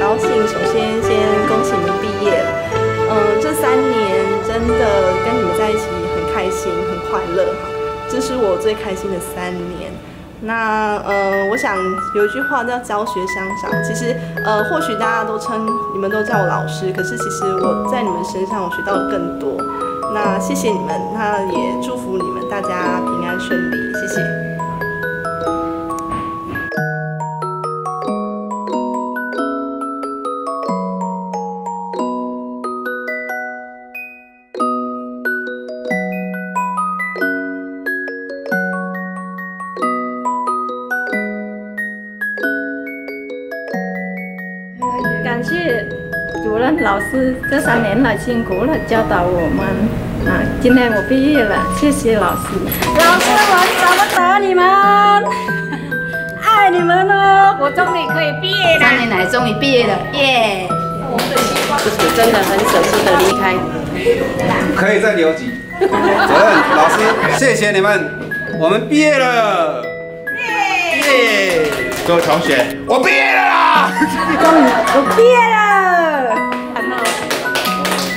高兴，首先恭喜你们毕业了。这3年真的跟你们在一起很开心，很快乐哈，这是我最开心的3年。那我想有一句话叫教学相长，其实或许大家都称你们都叫我老师，可是其实我在你们身上我学到了更多。那谢谢你们，那也祝福你们大家平安顺利，谢谢。感谢主任老师这3年来辛苦了，教导我们啊。今天我毕业了，谢谢老师。老师，我舍不得你们，爱你们哦！我终于可以毕业了。3年来终于毕业了，耶！就是真的很舍不得离开。可以再留级。主任老师，谢谢你们，我们毕业了。耶！各位同学，我毕业了啦！终于我毕业了。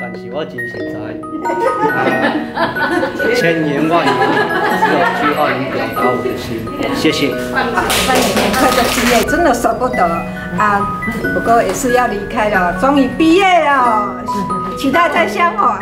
但是我真实在，千言万语只有一句话能表达我的心，谢谢。3年很快就毕业，真的舍不得啊！不过也是要离开了，终于毕业了，期待再相逢。